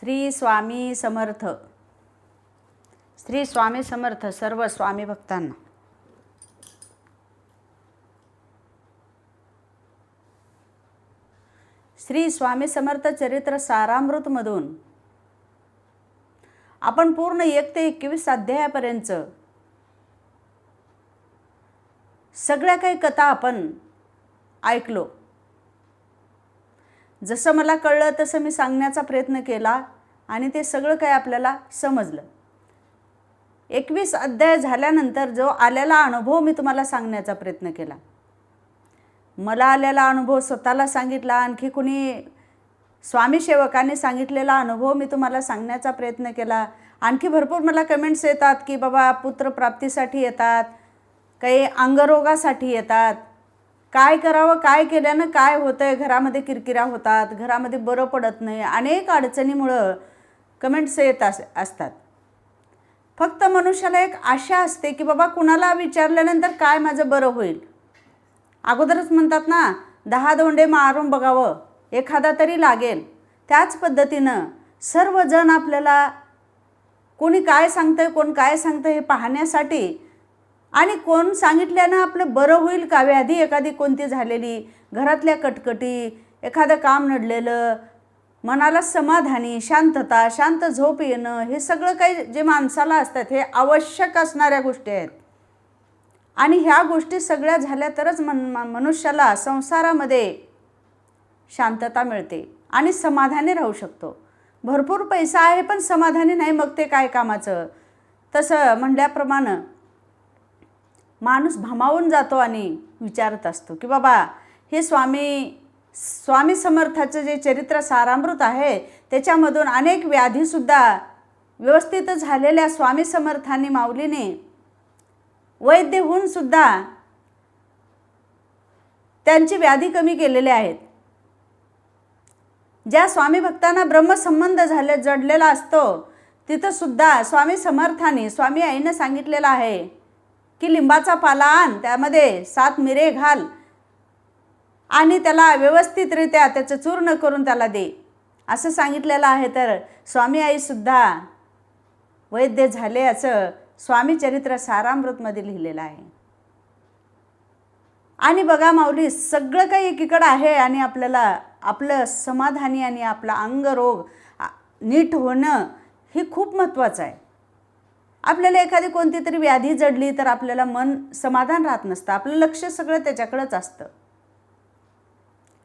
श्री स्वामी समर्थ. श्री स्वामी समर्थ सर्व स्वामी भक्तांना. श्री स्वामी समर्थ चरित्र सारामृतमधून आपण पूर्ण 1 ते 21 अध्यायापर्यंत सगळ्या काही कथा आपण ऐकलो. जसं मला कळलं तसं मी सांगण्याचा प्रयत्न केला आणि ते सगळं काही आपल्याला समजलं. 21 अध्याय झाल्यानंतर जो आलेला अनुभव मी तुम्हाला सांगण्याचा प्रयत्न केला. मला आलेला अनुभव स्वतःला सांगितला, आणखी कुणी स्वामी सेवकांनी सांगितलेला अनुभव मी तुम्हाला सांगण्याचा प्रयत्न केला. आणखी भरपूर मला कमेंट्स येतात की बाबा पुत्रप्राप्तीसाठी येतात, काही अंगरोगासाठी येतात, काय करावं, काय केल्यानं काय होतं आहे, घरामध्ये किरकिरा होतात, घरामध्ये बरं पडत नाही, अनेक अडचणीमुळं कमेंट्स येत असतात. फक्त मनुष्याला एक आशा असते की बाबा कुणाला विचारल्यानंतर काय माझं बरं होईल. अगोदरच म्हणतात ना, 10 धोंडे मारून बघावं, एखादा तरी लागेल. त्याच पद्धतीनं सर्वजण आपल्याला कोणी काय सांगतंय, कोण काय सांगतं हे पाहण्यासाठी, आणि कोण सांगितल्यानं आपलं बरं होईल का, व्याधी एखादी कोणती झालेली, घरातल्या कटकटी, एखादं काम नडलेलं, मनाला समाधानी, शांतता, शांत झोप येणं, हे सगळं काही जे माणसाला असतात हे आवश्यक असणाऱ्या गोष्टी आहेत. आणि ह्या गोष्टी सगळ्या झाल्या तरच मनुष्याला संसारामध्ये शांतता मिळते आणि समाधानी राहू शकतो. भरपूर पैसा आहे पण समाधानी नाही, मग ते काय कामाचं. तसं म्हणल्याप्रमाणे माणूस भामावून जातो आणि विचारत असतो की बाबा हे स्वामी समर्थाचं जे चरित्र सारामृत आहे त्याच्यामधून अनेक व्याधीसुद्धा व्यवस्थित झालेल्या स्वामी समर्थांनी माऊलीने वैद्य होऊन सुद्धा त्यांची व्याधी कमी केलेल्या आहेत. ज्या स्वामी भक्तांना ब्रह्मसंबंध जडलेला असतो तिथं सुद्धा स्वामी समर्थांनी, स्वामी आईनं सांगितलेलं आहे की लिंबाचा पाला आण, त्यामध्ये 7 मिरे घाल आणि त्याला व्यवस्थितरित्या त्याचं चूर्ण करून त्याला दे, असं सांगितलेलं आहे. तर स्वामी आईसुद्धा वैद्य झाले असं स्वामी चरित्र सारामृतमध्ये लिहिलेलं आहे. आणि बघा माऊली, सगळं काही एकीकडं आहे आणि आपल्याला आपलं समाधानी आणि आपला अंगरोग नीट होणं हे खूप महत्त्वाचं आहे. आपल्याला एखादी कोणती तरी व्याधी जडली तर आपल्याला मन समाधान राहत नसतं, आपलं लक्ष सगळं त्याच्याकडेच असतं.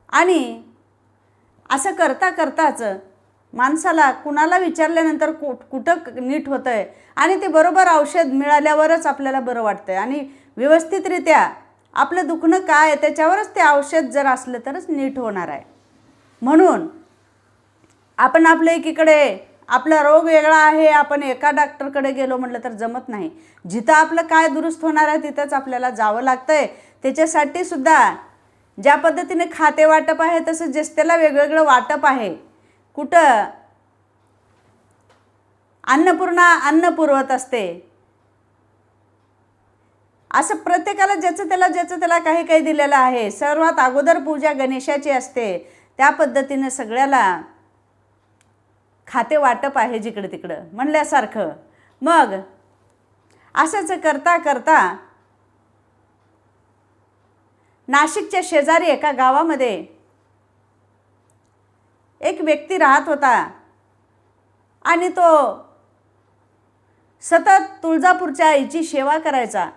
आणि असं करता करताच माणसाला कुणाला विचारल्यानंतर कुठं नीट होतं आहे आणि ते बरोबर औषध मिळाल्यावरच आपल्याला बरं वाटतं आहे. आणि व्यवस्थितरित्या आपलं दुखणं काय आहे त्याच्यावरच ते औषध जर असलं तरच नीट होणार आहे. म्हणून आपण आपल्या एकीकडे आपला रोग वेगळा आहे, आपण एका डॉक्टरकडे गेलो म्हटलं तर जमत नाही. जिथं आपलं काय दुरुस्त होणार आहे तिथंच आपल्याला जावं लागतं आहे. त्याच्यासाठी सुद्धा ज्या पद्धतीने खाते वाटप आहे तसं ज्येष्ठाला वेगवेगळं वाटप आहे. कुठं अन्नपूर्णा अन्न पुरवत असते, असं प्रत्येकाला ज्याचं त्याला काही काही दिलेलं आहे. सर्वात अगोदर पूजा गणेशाची असते, त्या पद्धतीने सगळ्याला खाते वाटप आहे जिकडे तिकडं म्हणल्यासारखं. मग असंच करता करता नाशिकच्या शेजारी एका गावामध्ये एक व्यक्ती राहत होता आणि तो सतत तुळजापूरच्या आईची सेवा करायचा.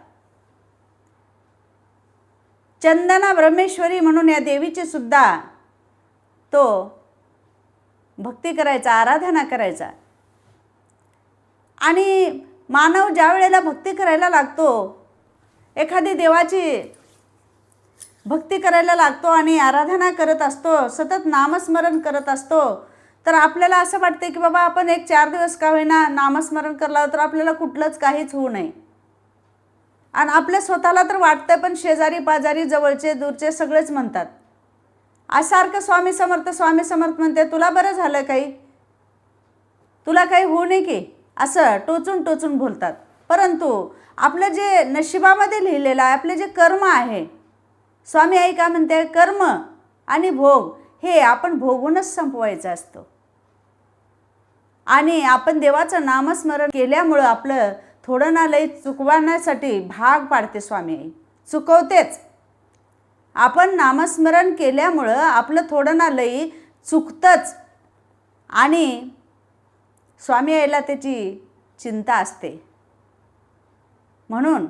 चंदना ब्रह्मेश्वरी म्हणून या देवीची सुद्धा तो भक्ती करायचा, आराधना करायचा. आणि मानव ज्या वेळेला भक्ती करायला लागतो, एखादी देवाची भक्ती करायला लागतो आणि आराधना करत असतो, सतत नामस्मरण करत असतो, तर आपल्याला असं वाटते की बाबा आपण 1-4 दिवस का होईना नामस्मरण करलं तर आपल्याला कुठलंच काहीच होऊ नये. आणि आपल्या स्वतःला तर वाटतं, पण शेजारी पाजारी जवळचे दूरचे सगळेच म्हणतात. सारखं स्वामी समर्थ म्हणते, तुला बरं झालं काही, तुला काही होऊ नये की, असं टोचून टोचून बोलतात. परंतु आपलं जे नशिबामध्ये लिहिलेलं आहे, आपले जे कर्म आहे, स्वामी आई काय म्हणते, कर्म आणि भोग हे आपण भोगूनच संपवायचं असतं. आणि आपण देवाचं नामस्मरण केल्यामुळं आपलं थोडं ना लई चुकवण्यासाठी भाग पाडते स्वामी आई, चुकवतेच. आपण नामस्मरण केल्यामुळं आपलं थोडं ना लई चुकतंच आणि स्वामी आईला त्याची चिंता असते. म्हणून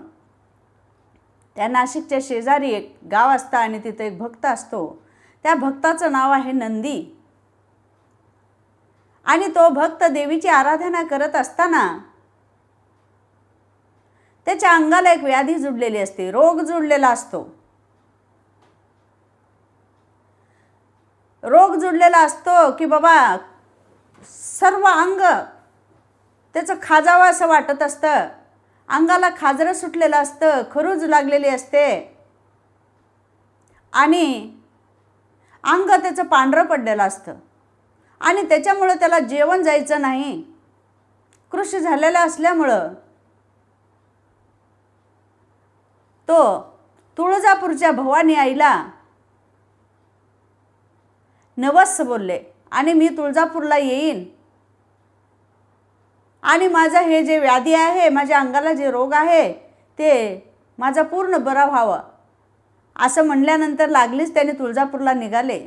त्या नाशिकच्या शेजारी एक गाव असतं आणि तिथे एक भक्त असतो. त्या भक्ताचं नाव आहे नंदी. आणि तो भक्त देवीची आराधना करत असताना त्याच्या अंगाला एक व्याधी जुडलेली असते, रोग जुडलेला असतो. रोग जुडलेला असतो की बाबा सर्व अंग त्याचं खाजावं असं वाटत असतं. अंगाला खाजरं सुटलेलं असतं, खरूज लागलेली असते आणि अंग त्याचं पांढरं पडलेलं असतं आणि त्याच्यामुळं त्याला जेवण जायचं नाही. कृश झालेलं असल्यामुळं तो तुळजापूरच्या भवानी आईला नवस बोलले आणि मी तुळजापूरला येईन आणि माझं हे जे व्याधी आहे, माझ्या अंगाला जे रोग आहे ते माझा पूर्ण बरा व्हावं असं म्हणल्यानंतर लागलीच त्याने तुळजापूरला निघाले.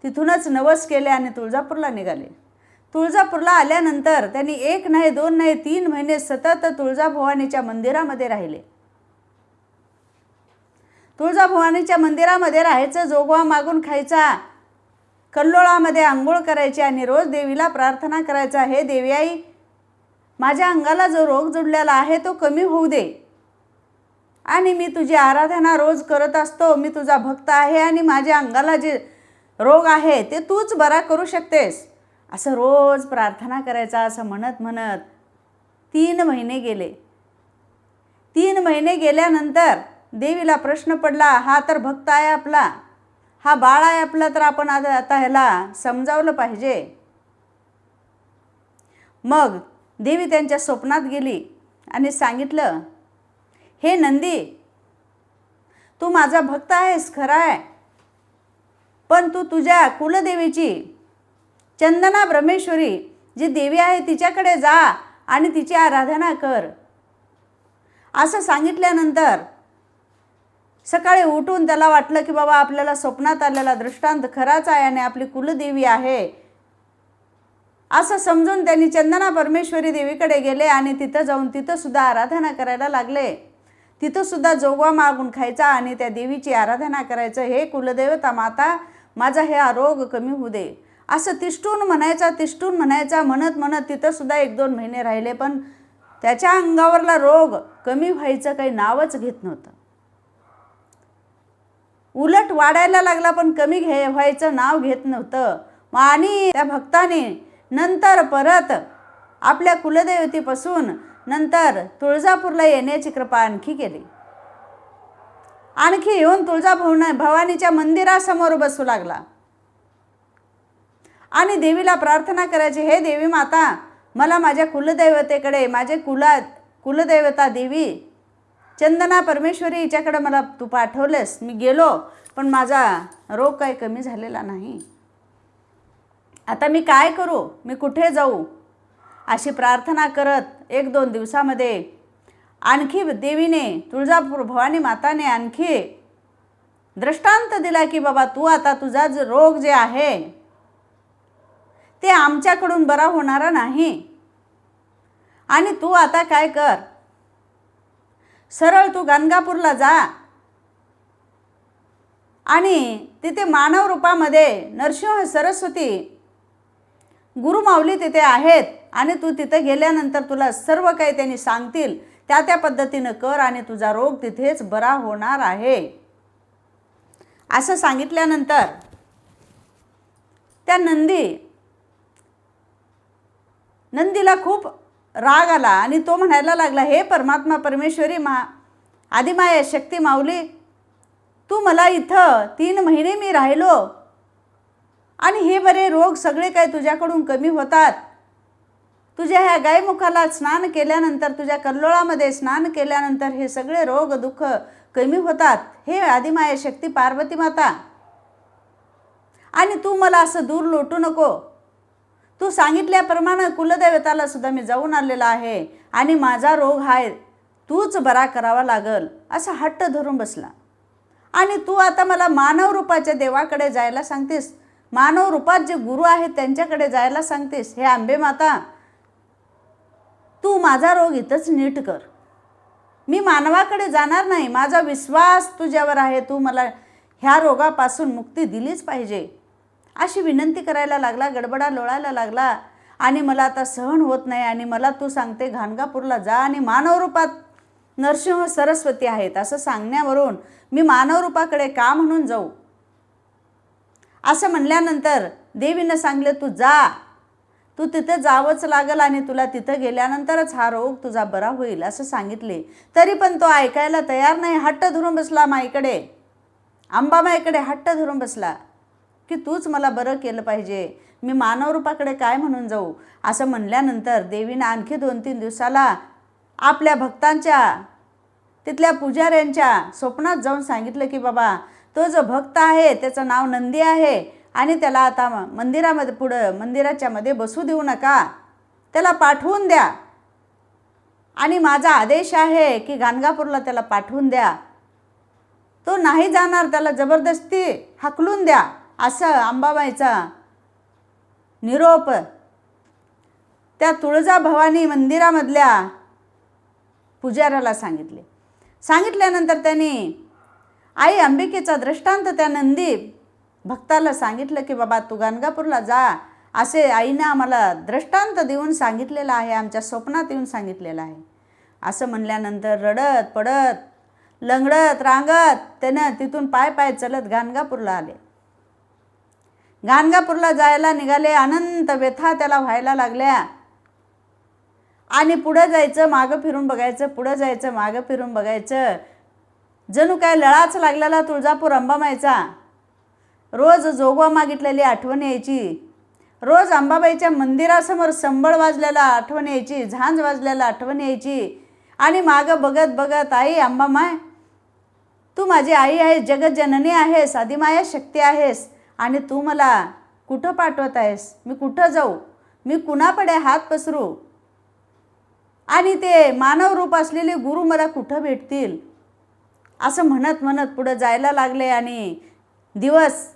तिथूनच नवस केले आणि तुळजापूरला निघाले. तुळजापूरला आल्यानंतर त्यांनी 1 नाही 2 नाही 3 महिने सतत तुळजाभवानीच्या मंदिरामध्ये राहिले. तुळजाभवानीच्या मंदिरामध्ये राहायचं, जोगवा मागून खायचा, कल्लोळामध्ये आंघोळ करायची आणि रोज देवीला प्रार्थना करायचा, हे देवी आई माझ्या अंगाला जो रोग जुडलेला आहे तो कमी होऊ दे आणि मी तुझी आराधना रोज करत असतो, मी तुझा भक्त आहे आणि माझ्या अंगाला जे रोग आहे ते तूच बरा करू शकतेस असं रोज प्रार्थना करायचा. असं म्हणत म्हणत 3 महिने गेले. 3 महिने गेल्यानंतर देवीला प्रश्न पडला, हा तर भक्त आहे आपला, हा बाळ आहे आपला, तर आपण आता ह्याला समजावलं पाहिजे. मग देवी त्यांच्या स्वप्नात गेली आणि सांगितलं, हे नंदी तू माझा भक्त आहेस खरा आहे, पण तू तुझ्या कुलदेवीची चंदना ब्रह्मेश्वरी जी देवी आहे तिच्याकडे जा आणि तिची आराधना कर. असं सांगितल्यानंतर सकाळी उठून त्याला वाटलं की बाबा आपल्याला स्वप्नात आलेला दृष्टांत खराच आहे आणि आपली कुलदेवी आहे असं समजून त्यांनी चंदना परमेश्वरी देवीकडे गेले आणि तिथं जाऊन तिथंसुद्धा आराधना करायला लागले. तिथंसुद्धा जोगवा मागून खायचा आणि त्या देवीची आराधना करायचं, हे कुलदेवता माता माझा हे रोग कमी होऊ दे असं तिष्ठून म्हणायचा. म्हणत म्हणत तिथंसुद्धा 1-2 महिने राहिले, पण त्याच्या अंगावरला रोग कमी व्हायचं काही नावच घेत नव्हतं. उलट वाढायला लागला पण कमी व्हायचं नाव घेत नव्हतं. आणि त्या भक्ताने नंतर परत आपल्या कुलदेवतेपासून नंतर तुळजापूरला येण्याची कृपा आणखी केली. आणखी येऊन तुळजाभवानीच्या मंदिरासमोर बसू लागला आणि देवीला प्रार्थना करायची, हे देवी माता मला माझ्या कुलदैवतेकडे, माझे कुलदैवता देवी चंदना परमेश्वरी हिच्याकडे मला तू पाठवलेस, मी गेलो पण माझा रोग काही कमी झालेला नाही. आता मी काय करू, मी कुठे जाऊ अशी प्रार्थना करत 1-2 दिवसामध्ये आणखी देवीने तुळजापूर भवानी माताने आणखी दृष्टांत दिला की बाबा तू आता तुझा जो रोग जे आहे ते आमच्याकडून बरा होणारा नाही आणि तू आता काय कर, सरळ तू गाणगापूरला जा आणि तिथे मानव रूपामध्ये नरसिंह सरस्वती गुरुमाऊली तिथे आहेत आणि तू तिथे गेल्यानंतर तुला सर्व काही त्यांनी सांगतील त्या पद्धतीनं कर आणि तुझा रोग तिथेच बरा होणार आहे असं सांगितल्यानंतर त्या नंदीला खूप राग आला आणि तो म्हणायला लागला, हे परमात्मा परमेश्वरी आदिमाया शक्ती माऊली, तू मला इथं 3 महिने मी राहिलो आणि हे बरे रोग सगळे काय तुझ्याकडून कमी होतात. तुझ्या ह्या गायमुखाला स्नान केल्यानंतर, तुझ्या कल्लोळामध्ये स्नान केल्यानंतर हे सगळे रोग दुःख कमी होतात. हे आदिमाया शक्ती पार्वती माता, आणि तू मला असं दूर लोटू नको. तू सांगितल्याप्रमाणे कुलदैवताला सुद्धा मी जाऊन आलेला आहे आणि माझा रोग आहे तूच बरा करावा लागल असा हट्ट धरून बसला. आणि तू आता मला मानव रूपाच्या देवाकडे जायला सांगतेस, मानव रूपात जे गुरु आहेत त्यांच्याकडे जायला सांगतेस. हे अंबे माता, तू माझा रोग इथंच नीट कर. मी मानवाकडे जाणार नाही. माझा विश्वास तुझ्यावर आहे. तू मला ह्या रोगापासून मुक्ती दिलीच पाहिजे अशी विनंती करायला लागला, गडबडा लोळायला लागला. आणि मला आता सहन होत नाही आणि मला तू सांगते गाणगापूरला जा आणि मानव रूपात नरसिंह सरस्वती आहेत असं सांगण्यावरून मी मानव रूपाकडे का म्हणून जाऊ असं म्हणल्यानंतर देवीनं सांगले, तू जा, तू तिथे जावंच लागल आणि तुला तिथं गेल्यानंतरच हा रोग तुझा बरा होईल असं सांगितले. तरी पण तो ऐकायला तयार नाही. हट्ट धरून बसला माईकडे, अंबामाईकडे हट्ट धरून बसला की तूच मला बरं केलं पाहिजे, मी मानव रूपाकडे काय म्हणून जाऊ असं म्हणल्यानंतर देवीनं आणखी 2-3 दिवसाला आपल्या भक्तांच्या तिथल्या पुजाऱ्यांच्या स्वप्नात जाऊन सांगितलं की बाबा तो जो भक्त आहे त्याचं नाव नंदी आहे आणि त्याला आता मंदिरामध्ये पुढं मंदिराच्या मध्ये बसू देऊ नका, त्याला पाठवून द्या आणि माझा आदेश आहे की गाणगापूरला त्याला पाठवून द्या. तो नाही जाणार, त्याला जबरदस्ती हाकलून द्या असं अंबाबाईचा निरोप त्या तुळजाभवानी मंदिरामधल्या पुजाऱ्याला सांगितल्यानंतर त्यांनी आई अंबिकेचा दृष्टांत त्या नंदी भक्ताला सांगितलं की बाबा तू गाणगापूरला जा असे आईनं आम्हाला दृष्टांत देऊन सांगितलेलं आहे, आमच्या स्वप्नात येऊन सांगितलेलं आहे असं म्हणल्यानंतर रडत पडत लंगडत रांगत त्यानं तिथून पाय चलत गाणगापूरला आले. गाणगापूरला जायला निघाले. अनंत व्यथा त्याला व्हायला लागल्या आणि पुढं जायचं मागं फिरून बघायचं, पुढं जायचं मागं फिरून बघायचं. जणू काय लळाच लागलेला तुळजापूर अंबाबाईचा. रोज जोगवा मागितलेली आठवण यायची, रोज अंबाबाईच्या मंदिरासमोर संबळ वाजलेला आठवण यायची, झांज वाजलेला आठवण यायची. आणि मागं बघत बघत आई अंबामाय तू माझी आई आहेस, जगज्जननी आहेस, आदिमाया शक्ती आहेस आणि तू मला कुठं पाठवत आहेस, मी कुठं जाऊ, मी कुणाकडे हात पसरू आणि ते मानव रूप असलेले गुरु मला कुठं भेटतील असं म्हणत म्हणत पुढं जायला लागले आणि दिवस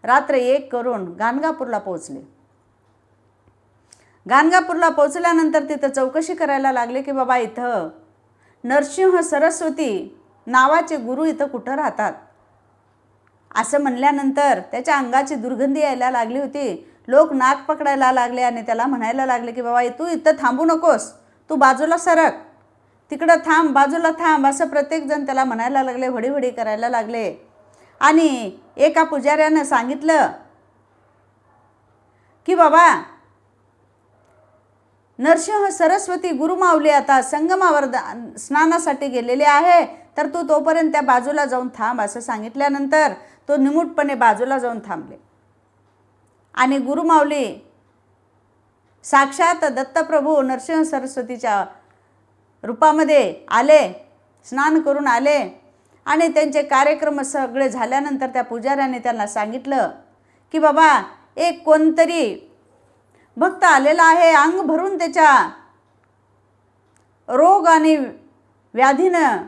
रात्र एक करून गाणगापूरला पोहोचले. गाणगापूरला पोहोचल्यानंतर तिथं चौकशी करायला लागले की बाबा इथं नरसिंह सरस्वती नावाचे गुरु इथं कुठं राहतात असं म्हणल्यानंतर त्याच्या अंगाची दुर्गंधी यायला लागली होती. लोक नाक पकडायला लागले आणि त्याला म्हणायला लागले की बाबा तू इथं थांबू नकोस, तू बाजूला सरक, तिकडं थांब, बाजूला थांब असं प्रत्येकजण त्याला म्हणायला लागले, हडीहडी करायला लागले. आणि एका पुजाऱ्यानं सांगितलं की बाबा नरसिंह सरस्वती गुरुमाऊली आता संगमावर स्नानासाठी गेलेले आहे, तर तू तोपर्यंत त्या बाजूला जाऊन थांब असं सांगितल्यानंतर तो निमूटपणे बाजूला जाऊन थांबले. आणि गुरुमाऊली साक्षात दत्तप्रभू नरसिंह सरस्वतीच्या रूपामध्ये आले, स्नान करून आले. आणि त्यांचे कार्यक्रम सगळे झाल्यानंतर त्या पुजाऱ्याने त्यांना सांगितलं की बाबा एक कोणतरी भक्त आलेला आहे, अंग भरून त्याच्या रोग आणि व्याधीनं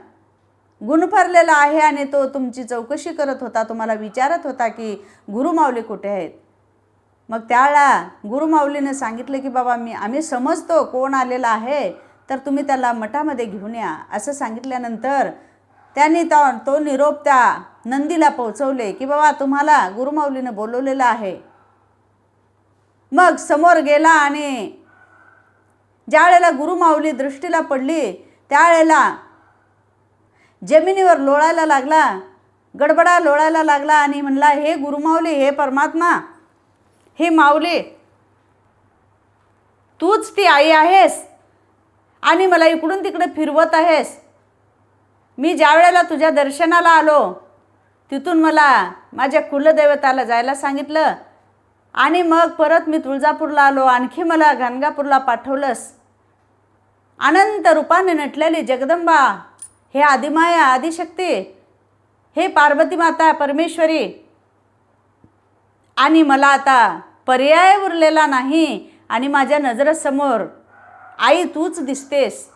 गुणफरलेला आहे आणि तो तुमची चौकशी करत होता, तुम्हाला विचारत होता की गुरुमाऊली कुठे आहेत. मग त्यावेळेला गुरुमाऊलीने सांगितलं की बाबा आम्ही समजतो कोण आलेला आहे, तर तुम्ही त्याला मठामध्ये घेऊन या असं सांगितल्यानंतर त्यांनी तो निरोप त्या नंदीला पोहोचवले की बाबा तुम्हाला गुरुमाऊलीने बोलवलेलं आहे. मग समोर गेला आणि ज्यावेळेला गुरुमाऊली दृष्टीला पडली त्यावेळेला जमिनीवर लोळायला लागला, गडबडा लोळायला लागला आणि म्हणला, हे गुरुमाऊली, हे परमात्मा, हे माऊली, तूच ती आई आहेस आणि मला इकडून तिकडे फिरवत आहेस. मी ज्या वेळेला तुझ्या दर्शनाला आलो तिथून मला माझ्या कुलदैवताला जायला सांगितलं आणि मग परत मी तुळजापूरला आलो, आणखी मला गाणगापूरला पाठवलंस. अनंत रूपाने नटलेली जगदंबा, हे आदिमाया आदिशक्ती, हे पार्वती माता परमेश्वरी, आणि मला आता पर्याय उरलेला नाही आणि माझ्या नजरेसमोर आई तूच दिसतेस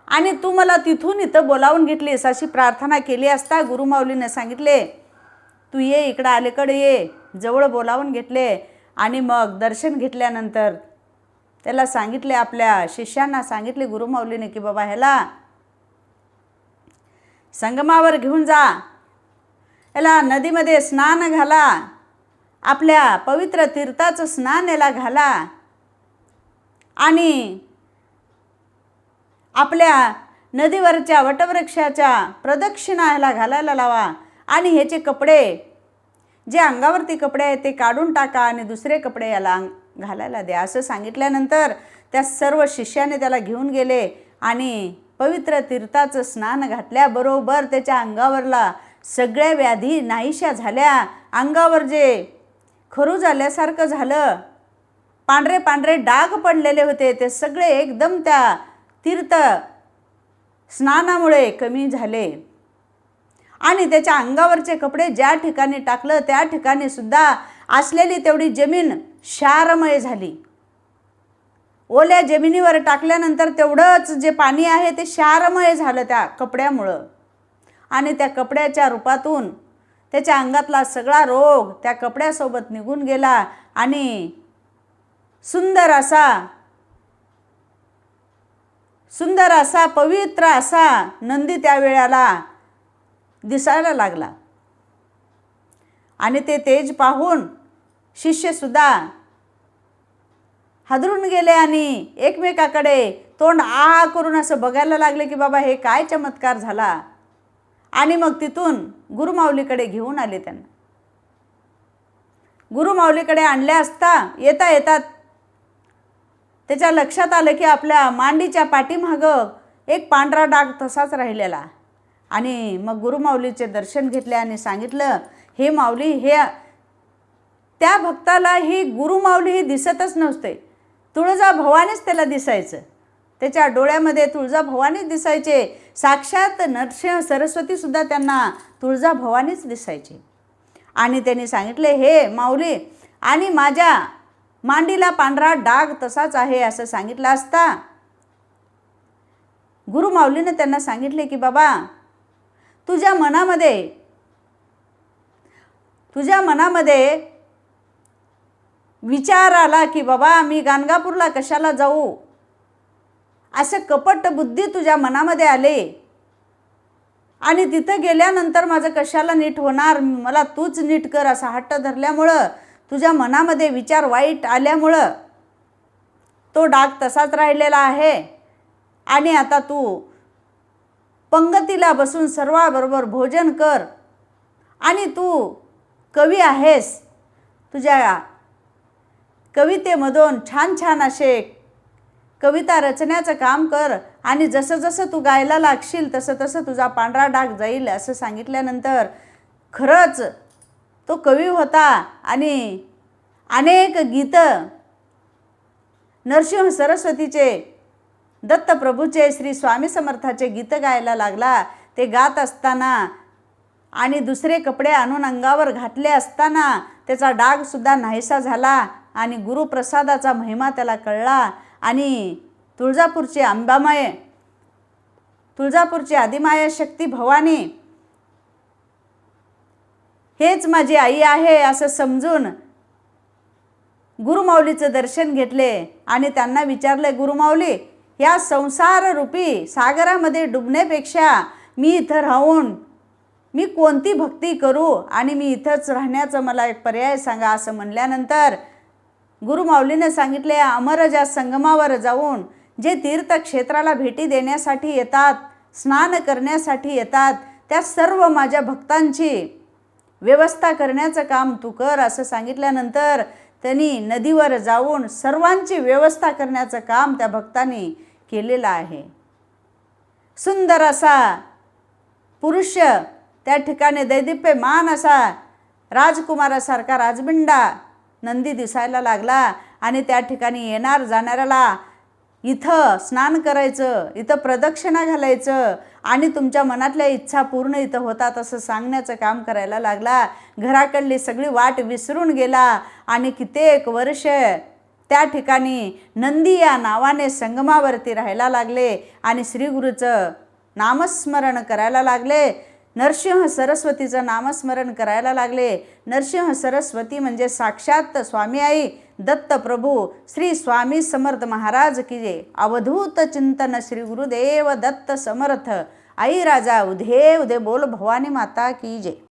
आणि तू मला तिथून इथं बोलावून घेतलीस अशी प्रार्थना केली असता गुरुमाऊलीने सांगितले, तू ये इकडं अलीकडे ये, जवळ बोलावून घेतले आणि मग दर्शन घेतल्यानंतर त्याला सांगितले, आपल्या शिष्यांना सांगितले गुरुमाऊलीने की बाबा ह्याला संगमावर घेऊन जा, याला नदीमध्ये स्नान घाला, आपल्या पवित्र तीर्थाचं स्नान याला घाला आणि आपल्या नदीवरच्या वटवृक्षाच्या प्रदक्षिणा ह्याला घालायला लावा आणि ह्याचे कपडे जे अंगावरती कपडे आहेत ते काढून टाका आणि दुसरे कपडे याला घालायला द्या. असं सांगितल्यानंतर त्या सर्व शिष्याने त्याला घेऊन गेले आणि पवित्र तीर्थाचं स्नान घातल्याबरोबर त्याच्या अंगावरला सगळ्या व्याधी नाहीशा झाल्या. अंगावर जे खरू झाल्यासारखं झालं, पांढरे पांढरे डाग पडलेले होते ते सगळे एकदम त्या तीर्थ स्नानामुळे कमी झाले आणि त्याच्या अंगावरचे कपडे ज्या ठिकाणी टाकलं त्या ठिकाणी सुद्धा असलेली तेवढी जमीन क्षारमय झाली. ओल्या जमिनीवर टाकल्यानंतर तेवढंच जे पाणी आहे ते क्षारमय झालं त्या कपड्यामुळं आणि त्या कपड्याच्या रूपातून त्याच्या अंगातला सगळा रोग त्या कपड्यासोबत निघून गेला आणि सुंदर असा पवित्र असा नंदी त्यावेळेला दिसायला लागला आणि ते तेज पाहून शिष्यसुद्धा हादरून गेले आणि एकमेकाकडे तोंड आ करून असं बघायला लागले की बाबा हे काय चमत्कार झाला. आणि मग तिथून गुरुमाऊलीकडे घेऊन आले. त्यांना गुरुमाऊलीकडे आणल्या असता येता येतात त्याच्या लक्षात आलं की आपल्या मांडीच्या पाठीमागं एक पांढरा डाग तसाच राहिलेला आणि मग गुरुमाऊलीचे दर्शन घेतले आणि सांगितलं, हे माऊली, हे त्या भक्ताला ही गुरुमाऊली ही दिसतच नव्हते, तुळजाभवानीच त्याला दिसायचं. त्याच्या डोळ्यामध्ये तुळजाभवानीच दिसायचे. साक्षात नरसिंह सरस्वतीसुद्धा त्यांना तुळजाभवानीच दिसायचे. आणि त्यांनी सांगितले, हे माऊली, आणि माझ्या मांडीला पांढरा डाग तसाच आहे असं सांगितलं असता गुरुमाऊलीने त्यांना सांगितले की बाबा तुझ्या मनामध्ये विचार आला की बाबा मी गाणगापूरला कशाला जाऊ, असं कपट बुद्धी तुझ्या मनामध्ये आले आणि तिथं गेल्यानंतर माझं कशाला नीट होणार, मला तूच नीट कर असा हट्ट धरल्यामुळं, तुझ्या मनामध्ये विचार वाईट आल्यामुळं तो डाग तसाच राहिलेला आहे आणि आता तू पंगतीला बसून सर्वांबरोबर भोजन कर आणि तू कवी आहेस, तुझ्या कवितेमधून छान छान असे कविता रचण्याचं काम कर आणि जसं जसं तू गायला लागशील तसं तसं तुझा पांढरा डाग जाईल असं सांगितल्यानंतर खरंच तो कवी होता आणि अनेक गीतं नरसिंह सरस्वतीचे, दत्तप्रभूचे, श्री स्वामी समर्थाचे गीतं गायला लागला. ते गात असताना आणि दुसरे कपडे आणून अंगावर घातले असताना त्याचा डागसुद्धा नाहीसा झाला आणि गुरुप्रसादाचा महिमा त्याला कळला आणि तुळजापूरची अंबामाय, तुळजापूरची आदिमाया शक्ती भवानी हेच माझी आई आहे असं समजून गुरुमाऊलीचं दर्शन घेतले आणि त्यांना विचारले, गुरुमाऊली, या संसाररूपी सागरामध्ये डुबण्यापेक्षा मी इथं राहून मी कोणती भक्ती करू आणि मी इथंच राहण्याचं मला एक पर्याय सांगा. असं म्हणल्यानंतर गुरुमाऊलीने सांगितले, अमरजा संगमावर जाऊन जे तीर्थक्षेत्राला भेटी देण्यासाठी येतात, स्नान करण्यासाठी येतात, त्या सर्व माझ्या भक्तांची व्यवस्था करण्याचं काम तू कर असं सांगितल्यानंतर त्यांनी नदीवर जाऊन सर्वांची व्यवस्था करण्याचं काम त्या भक्तांनी केलेलं आहे. सुंदर असा पुरुष त्या ठिकाणी दैदिप्यमान असा राजकुमारासारखा राजबिंडा नंदी दिसायला लागला आणि त्या ठिकाणी येणार जाणाऱ्याला इथं स्नान करायचं, इथं प्रदक्षिणा घालायचं आणि तुमच्या मनातल्या इच्छा पूर्ण इथं होतात असं सांगण्याचं काम करायला लागला. घराकडली सगळी वाट विसरून गेला आणि कित्येक वर्ष त्या ठिकाणी नंदी या नावाने संगमावरती राहायला लागले आणि श्रीगुरूचं नामस्मरण करायला लागले. नरसिंह सरस्वतीचं नामस्मरण करायला लागले. नरसिंह सरस्वती म्हणजे साक्षात स्वामी आई दत्त प्रभू श्री स्वामी समर्थ महाराज की जय. अवधूत चिंतन श्री गुरुदेव दत्त समर्थ. आई राजा उधे उधे बोल भवानी माता की जय.